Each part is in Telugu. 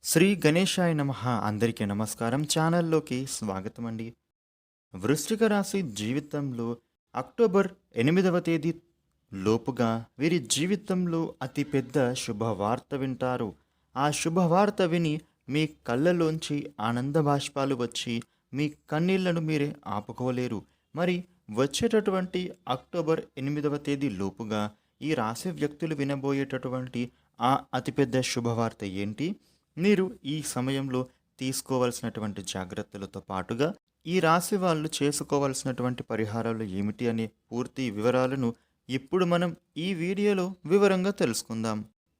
శ్రీ గణేశాయ నమః. అందరికీ నమస్కారం. ఛానల్లోకి స్వాగతం అండి. వృశ్చిక రాశి జీవితంలో అక్టోబర్ 8వ తేదీ లోపుగా వీరి జీవితంలో అతిపెద్ద శుభవార్త వింటారు. ఆ శుభవార్త విని మీ కళ్ళలోంచి ఆనంద బాష్పాలు వచ్చి మీ కన్నీళ్లను మీరే ఆపుకోలేరు. మరి వచ్చేటటువంటి అక్టోబర్ 8వ తేదీ లోపుగా ఈ రాశి వ్యక్తులు వినబోయేటటువంటి ఆ అతిపెద్ద శుభవార్త ఏంటి? మీరు ఈ సమయంలో తీసుకోవాల్సినటువంటి జాగ్రత్తలతో పాటుగా ఈ రాశి వాళ్ళు చేసుకోవాల్సినటువంటి పరిహారాలు ఏమిటి అనే పూర్తి వివరాలను ఇప్పుడు మనం ఈ వీడియోలో వివరంగా తెలుసుకుందాం.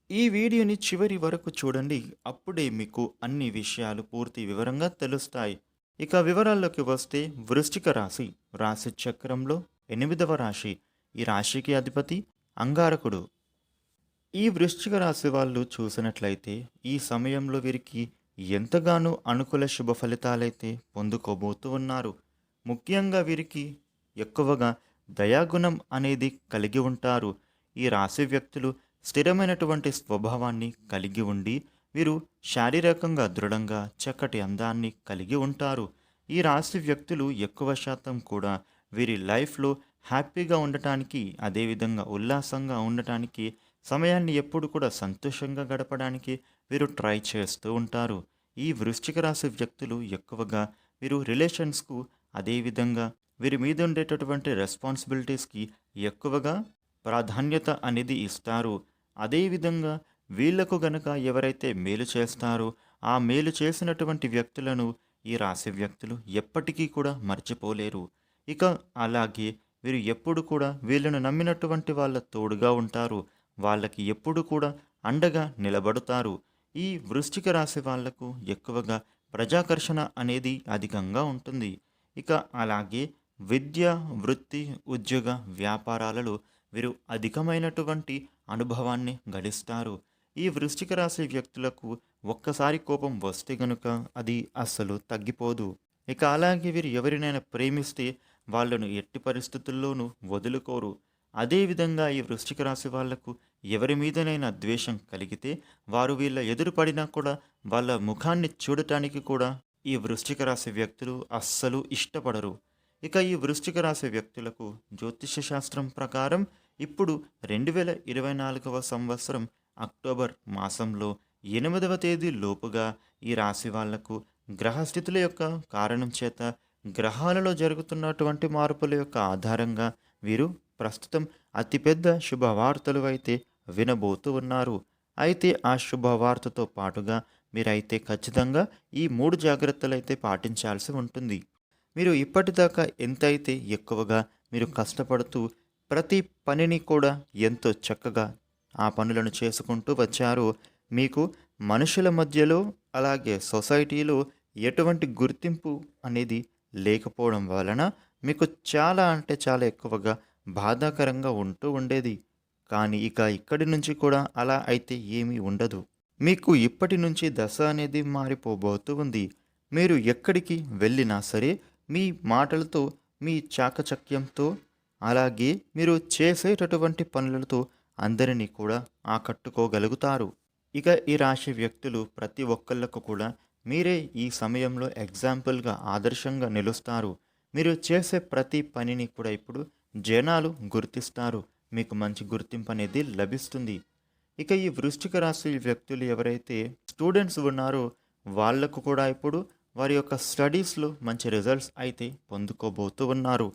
ఈ వీడియోని చివరి వరకు చూడండి. అప్పుడే మీకు అన్ని విషయాలు పూర్తి వివరంగా తెలుస్తాయి. ఇక వివరాల్లోకి వస్తే వృశ్చిక రాశి రాశి చక్రంలో 8వ రాశి. ఈ రాశికి అధిపతి అంగారకుడు. ఈ వృశ్చిక రాశి వాళ్ళు చూసినట్లయితే ఈ సమయంలో వీరికి ఎంతగానో అనుకూల శుభ ఫలితాలైతే పొందుకోబోతూ ఉన్నారు. ముఖ్యంగా వీరికి ఎక్కువగా దయాగుణం అనేది కలిగి ఉంటారు. ఈ రాశి వ్యక్తులు స్థిరమైనటువంటి స్వభావాన్ని కలిగి ఉండి వీరు శారీరకంగా దృఢంగా చక్కటి అందాన్ని కలిగి ఉంటారు. ఈ రాశి వ్యక్తులు ఎక్కువ శాతం కూడా వీరి లైఫ్లో హ్యాపీగా ఉండటానికి, అదేవిధంగా ఉల్లాసంగా ఉండటానికి, సమయాన్ని ఎప్పుడు కూడా సంతోషంగా గడపడానికి వీరు ట్రై చేస్తూ ఉంటారు. ఈ వృశ్చిక రాశి వ్యక్తులు ఎక్కువగా వీరు రిలేషన్స్కు, అదేవిధంగా వీరి మీద ఉండేటటువంటి రెస్పాన్సిబిలిటీస్కి ఎక్కువగా ప్రాధాన్యత అనేది ఇస్తారు. అదేవిధంగా వీళ్లకు గనక ఎవరైతే మేలు చేస్తారో ఆ మేలు చేసినటువంటి వ్యక్తులను ఈ రాశి వ్యక్తులు ఎప్పటికీ కూడా మర్చిపోలేరు. ఇక అలాగే వీరు ఎప్పుడు కూడా వీళ్ళను నమ్మినటువంటి వాళ్ళ తోడుగా ఉంటారు. వాళ్ళకి ఎప్పుడు కూడా అండగా నిలబడతారు. ఈ వృశ్చిక రాశి వాళ్లకు ఎక్కువగా ప్రజాకర్షణ అనేది అధికంగా ఉంటుంది. ఇక అలాగే విద్య, వృత్తి, ఉద్యోగ, వ్యాపారాలలో వీరు అధికమైనటువంటి అనుభవాన్ని గడిస్తారు. ఈ వృశ్చిక రాశి వ్యక్తులకు ఒక్కసారి కోపం వస్తే గనుక అది అస్సలు తగ్గిపోదు. ఇక అలాగే వీరు ఎవరినైనా ప్రేమిస్తే వాళ్ళను ఎట్టి పరిస్థితుల్లోనూ వదులుకోరు. అదేవిధంగా ఈ వృశ్చిక రాశి వాళ్లకు ఎవరి మీదనైనా ద్వేషం కలిగితే వారు వీళ్ళ ఎదురుపడినా కూడా వాళ్ళ ముఖాన్ని చూడటానికి కూడా ఈ వృశ్చిక రాశి వ్యక్తులు అస్సలు ఇష్టపడరు. ఇక ఈ వృశ్చిక రాశి వ్యక్తులకు జ్యోతిష శాస్త్రం ప్రకారం ఇప్పుడు 2024వ సంవత్సరం అక్టోబర్ మాసంలో 8వ తేదీ లోపుగా ఈ రాశి వాళ్లకు గ్రహస్థితుల యొక్క కారణం చేత గ్రహాలలో జరుగుతున్నటువంటి మార్పుల యొక్క ఆధారంగా వీరు ప్రస్తుతం అతిపెద్ద శుభవార్తలు అయితే వినబోతూ ఉన్నారు. అయితే ఆ శుభవార్తతో పాటుగా మీరైతే ఖచ్చితంగా ఈ 3 జాగ్రత్తలు అయితే పాటించాల్సి ఉంటుంది. మీరు ఇప్పటిదాకా ఎంతైతే ఎక్కువగా మీరు కష్టపడుతూ ప్రతి పనిని కూడా ఎంతో చక్కగా ఆ పనులను చేసుకుంటూ వచ్చారో మీకు మనుషుల మధ్యలో, అలాగే సొసైటీలో ఎటువంటి గుర్తింపు అనేది లేకపోవడం వలన మీకు చాలా అంటే చాలా ఎక్కువగా బాధాకరంగా ఉంటూ ఉండేది. కానీ ఇక ఇక్కడి నుంచి కూడా అలా అయితే ఏమీ ఉండదు. మీకు ఇప్పటి నుంచి దశ అనేది మారిపోబోతూ ఉంది. మీరు ఎక్కడికి వెళ్ళినా సరే మీ మాటలతో, మీ చాకచక్యంతో, అలాగే మీరు చేసేటటువంటి పనులతో అందరినీ కూడా ఆకట్టుకోగలుగుతారు. ఇక ఈ రాశి వ్యక్తులు ప్రతి ఒక్కళ్ళకు కూడా మీరే ఈ సమయంలో ఎగ్జాంపుల్గా, ఆదర్శంగా నిలుస్తారు. మీరు చేసే ప్రతి పనిని కూడా ఇప్పుడు జనాలు గుర్తిస్తారు. మీకు మంచి గుర్తింపు అనేది లభిస్తుంది. ఇక ఈ వృశ్చిక రాశి వ్యక్తులు ఎవరైతే స్టూడెంట్స్ ఉన్నారో వాళ్లకు కూడా ఇప్పుడు వారి యొక్క స్టడీస్లో మంచి రిజల్ట్స్ అయితే పొందుకోబోతూ ఉన్నారు.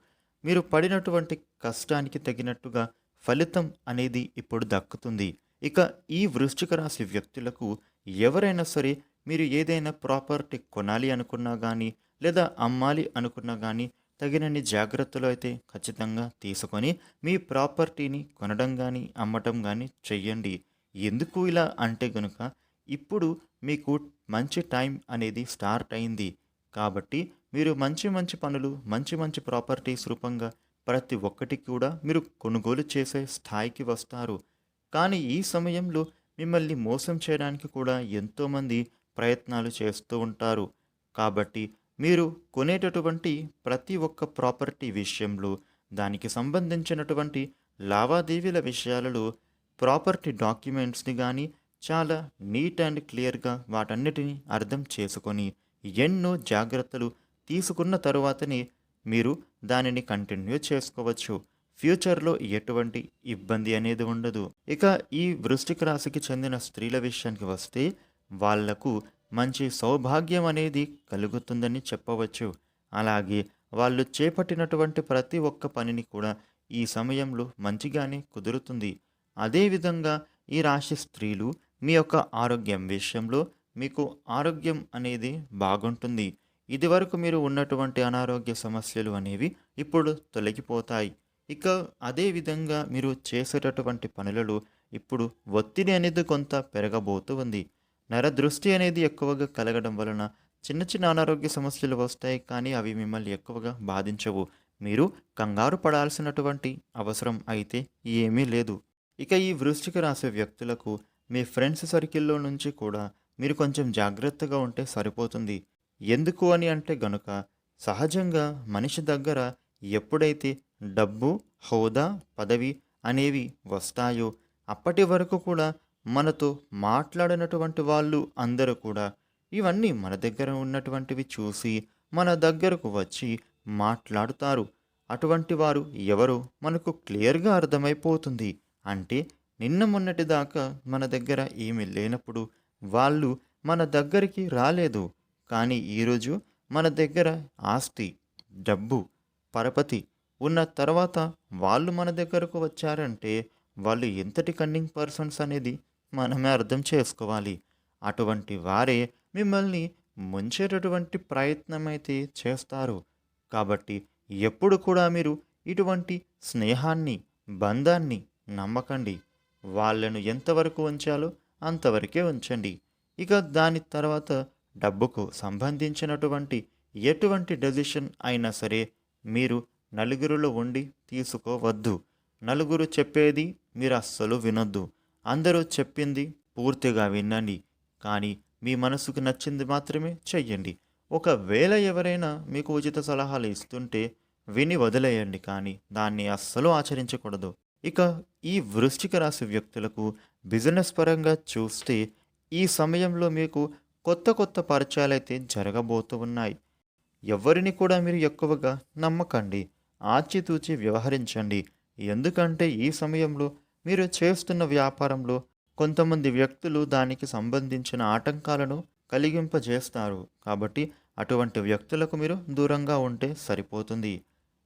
మీరు పడినటువంటి కష్టానికి తగినట్టుగా ఫలితం అనేది ఇప్పుడు దక్కుతుంది. ఇక ఈ వృశ్చిక రాశి వ్యక్తులకు ఎవరైనా సరే మీరు ఏదైనా ప్రాపర్టీ కొనాలి అనుకున్నా కానీ, లేదా అమ్మాలి అనుకున్నా కానీ తగినన్ని జాగ్రత్తలు అయితే ఖచ్చితంగా తీసుకొని మీ ప్రాపర్టీని కొనడం కానీ, అమ్మటం కానీ చెయ్యండి. ఎందుకు ఇలా అంటే గనుక ఇప్పుడు మీకు మంచి టైం అనేది స్టార్ట్ అయింది. కాబట్టి మీరు మంచి మంచి పనులు, మంచి మంచి ప్రాపర్టీస్ రూపంగా ప్రతి ఒక్కటి కూడా మీరు కొనుగోలు చేసే స్థాయికి వస్తారు. కానీ ఈ సమయంలో మిమ్మల్ని మోసం చేయడానికి కూడా ఎంతోమంది ప్రయత్నాలు చేస్తూ ఉంటారు. కాబట్టి మీరు కొనేటటువంటి ప్రతి ఒక్క ప్రాపర్టీ విషయంలో, దానికి సంబంధించినటువంటి లావాదేవీల విషయాలలో ప్రాపర్టీ డాక్యుమెంట్స్ని కానీ చాలా నీట్ అండ్ క్లియర్‌గా వాటన్నిటిని అర్థం చేసుకొని, ఎన్నో జాగ్రత్తలు తీసుకున్న తరువాతనే మీరు దానిని కంటిన్యూ చేసుకోవచ్చు. ఫ్యూచర్‌లో ఎటువంటి ఇబ్బంది అనేది ఉండదు. ఇక ఈ వృశ్చిక రాశికి చెందిన స్త్రీల విషయానికి వస్తే, వాళ్లకు మంచి సౌభాగ్యం అనేది కలుగుతుందని చెప్పవచ్చు. అలాగే వాళ్ళు చేపట్టినటువంటి ప్రతి ఒక్క పనిని కూడా ఈ సమయంలో మంచిగానే కుదురుతుంది. అదేవిధంగా ఈ రాశి స్త్రీలు మీ యొక్క ఆరోగ్యం విషయంలో మీకు ఆరోగ్యం అనేది బాగుంటుంది. ఇదివరకు మీరు ఉన్నటువంటి అనారోగ్య సమస్యలు అనేవి ఇప్పుడు తొలగిపోతాయి. ఇక అదే విధంగా మీరు చేసేటటువంటి పనులలో ఇప్పుడు ఒత్తిడి అనేది కొంత పెరగబోతూ ఉంది. నరదృష్టి అనేది ఎక్కువగా కలగడం వలన చిన్న చిన్న అనారోగ్య సమస్యలు వస్తాయి, కానీ అవి మిమ్మల్ని ఎక్కువగా బాధించవు. మీరు కంగారు పడాల్సినటువంటి అవసరం అయితే ఏమీ లేదు. ఇక ఈ వృశ్చిక రాశి వ్యక్తులకు మీ ఫ్రెండ్స్ సర్కిల్‌లో నుంచి కూడా మీరు కొంచెం జాగ్రత్తగా ఉంటే సరిపోతుంది. ఎందుకు అని అంటే గనుక, సహజంగా మనిషి దగ్గర ఎప్పుడైతే డబ్బు, హోదా, పదవి అనేవి వస్తాయో, అప్పటి వరకు కూడా మనతో మాట్లాడినటువంటి వాళ్ళు అందరూ కూడా ఇవన్నీ మన దగ్గర ఉన్నటువంటివి చూసి మన దగ్గరకు వచ్చి మాట్లాడుతారు. అటువంటి వారు ఎవరో మనకు క్లియర్‌గా అర్థమైపోతుంది. అంటే నిన్న మొన్నటి దాకా మన దగ్గర ఏమీ లేనప్పుడు వాళ్ళు మన దగ్గరికి రాలేదు. కానీ ఈరోజు మన దగ్గర ఆస్తి, డబ్బు, పరపతి ఉన్న తర్వాత వాళ్ళు మన దగ్గరకు వచ్చారంటే వాళ్ళు ఎంతటి కన్నింగ్ పర్సన్స్ అనేది మనమే అర్థం చేసుకోవాలి. అటువంటి వారే మిమ్మల్ని ముంచేటటువంటి ప్రయత్నం అయితే చేస్తారు. కాబట్టి ఎప్పుడు కూడా మీరు ఇటువంటి స్నేహాన్ని, బంధాన్ని నమ్మకండి. వాళ్ళను ఎంతవరకు ఉంచాలో అంతవరకే ఉంచండి. ఇక దాని తర్వాత డబ్బుకు సంబంధించినటువంటి ఎటువంటి డెసిషన్ అయినా సరే మీరు నలుగురిలో ఉండి తీసుకోవద్దు. నలుగురు చెప్పేది మీరు అస్సలు వినొద్దు. అందరూ చెప్పింది పూర్తిగా వినండి. కానీ మీ మనసుకు నచ్చింది మాత్రమే చెయ్యండి. ఒకవేళ ఎవరైనా మీకు ఉచిత సలహాలు ఇస్తుంటే విని వదిలేయండి, కానీ దాన్ని అస్సలు ఆచరించకూడదు. ఇక ఈ వృశ్చిక రాశి వ్యక్తులకు బిజినెస్ పరంగా చూస్తే ఈ సమయంలో మీకు కొత్త కొత్త పరిచయాలైతే జరగబోతూ ఉన్నాయి. ఎవరిని కూడా మీరు ఎక్కువగా నమ్మకండి. ఆచితూచి వ్యవహరించండి. ఎందుకంటే ఈ సమయంలో మీరు చేస్తున్న వ్యాపారంలో కొంతమంది వ్యక్తులు దానికి సంబంధించిన ఆటంకాలను కలిగింపజేస్తారు. కాబట్టి అటువంటి వ్యక్తులకు మీరు దూరంగా ఉంటే సరిపోతుంది.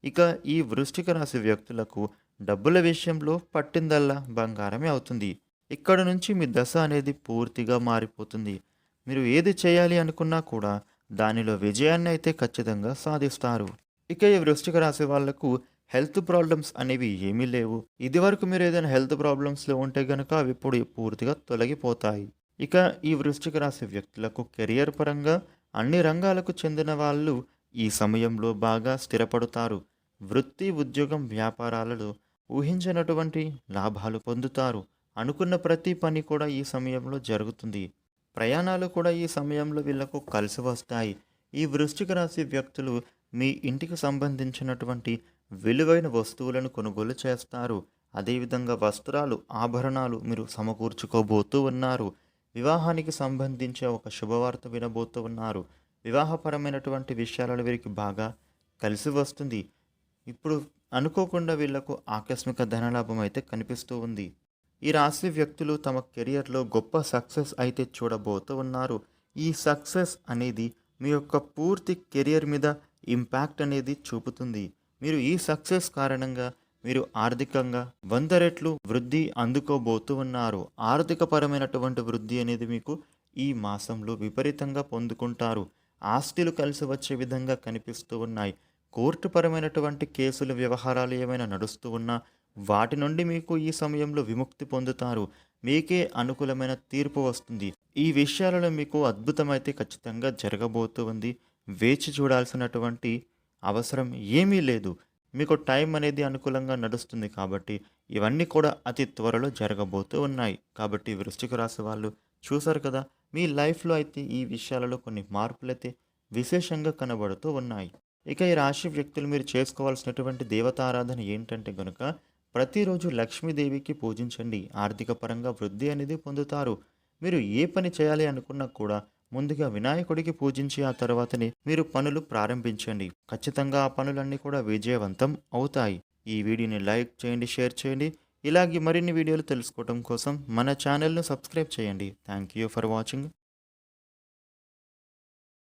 ఇక ఈ వృశ్చిక రాశి వ్యక్తులకు డబ్బుల విషయంలో పట్టిందల్లా బంగారమే అవుతుంది. ఇక్కడ నుంచి మీ దశ అనేది పూర్తిగా మారిపోతుంది. మీరు ఏది చేయాలి అనుకున్నా కూడా దానిలో విజయాన్ని అయితే ఖచ్చితంగా సాధిస్తారు. ఇక ఈ వృశ్చిక రాశి వాళ్లకు హెల్త్ ప్రాబ్లమ్స్ అనేవి ఏమీ లేవు. ఇదివరకు మీరు ఏదైనా హెల్త్ ప్రాబ్లమ్స్లో ఉంటే గనక అవి ఇప్పుడు పూర్తిగా తొలగిపోతాయి. ఇక ఈ వృశ్చిక రాశి వ్యక్తులకు కెరియర్ పరంగా అన్ని రంగాలకు చెందిన వాళ్ళు ఈ సమయంలో బాగా స్థిరపడతారు. వృత్తి, ఉద్యోగం, వ్యాపారాలలో ఊహించినటువంటి లాభాలు పొందుతారు. అనుకున్న ప్రతి పని కూడా ఈ సమయంలో జరుగుతుంది. ప్రయాణాలు కూడా ఈ సమయంలో వీళ్లకు కలిసి వస్తాయి. ఈ వృశ్చిక రాశి వ్యక్తులు మీ ఇంటికి సంబంధించినటువంటి విలువైన వస్తువులను కొనుగోలు చేస్తారు. అదేవిధంగా వస్త్రాలు, ఆభరణాలు మీరు సమకూర్చుకోబోతూ ఉన్నారు. వివాహానికి సంబంధించి ఒక శుభవార్త వినబోతూ ఉన్నారు. వివాహపరమైనటువంటి విషయాలలో వీరికి బాగా కలిసి వస్తుంది. ఇప్పుడు అనుకోకుండా వీళ్లకు ఆకస్మిక ధనలాభం అయితే కనిపిస్తూ ఉంది. ఈ రాశి వ్యక్తులు తమ కెరియర్లో గొప్ప సక్సెస్ అయితే చూడబోతూ ఉన్నారు. ఈ సక్సెస్ అనేది మీ యొక్క పూర్తి కెరియర్ మీద ఇంపాక్ట్ అనేది చూపుతుంది. మీరు ఈ సక్సెస్ కారణంగా మీరు ఆర్థికంగా 100 రెట్లు వృద్ధి అందుకోబోతూ ఉన్నారు. ఆర్థికపరమైనటువంటి వృద్ధి అనేది మీకు ఈ మాసంలో విపరీతంగా పొందుకుంటారు. ఆస్తులు కలిసి వచ్చే విధంగా కనిపిస్తూ ఉన్నాయి. కోర్టు పరమైనటువంటి కేసుల వ్యవహారాలు ఏమైనా నడుస్తూ ఉన్నా వాటి నుండి మీకు ఈ సమయంలో విముక్తి పొందుతారు. మీకే అనుకూలమైన తీర్పు వస్తుంది. ఈ విషయాలలో మీకు అద్భుతమైతే ఖచ్చితంగా జరగబోతూ ఉంది. వేచి చూడాల్సినటువంటి అవసరం ఏమీ లేదు. మీకు టైం అనేది అనుకూలంగా నడుస్తుంది కాబట్టి ఇవన్నీ కూడా అతి త్వరలో జరగబోతూ ఉన్నాయి. కాబట్టి వృశ్చిక రాశి వాళ్ళు చూసారు కదా, మీ లైఫ్లో అయితే ఈ విషయాలలో కొన్ని మార్పులైతే విశేషంగా కనబడుతూ ఉన్నాయి. ఇక ఈ రాశి వ్యక్తులు మీరు చేసుకోవాల్సినటువంటి దేవతారాధన ఏంటంటే గనుక, ప్రతిరోజు లక్ష్మీదేవికి పూజించండి. ఆర్థిక పరంగా వృద్ధి అనేది పొందుతారు. మీరు ఏ పని చేయాలి అనుకున్నా కూడా ముందుగా వినాయకుడికి పూజించి ఆ తర్వాతనే మీరు పనులు ప్రారంభించండి. ఖచ్చితంగా ఆ పనులన్నీ కూడా విజయవంతం అవుతాయి. ఈ వీడియోని లైక్ చేయండి, షేర్ చేయండి. ఇలాగే మరిన్ని వీడియోలు తెలుసుకోవడం కోసం మన ఛానల్‌ను సబ్స్క్రైబ్ చేయండి. Thank you for watching.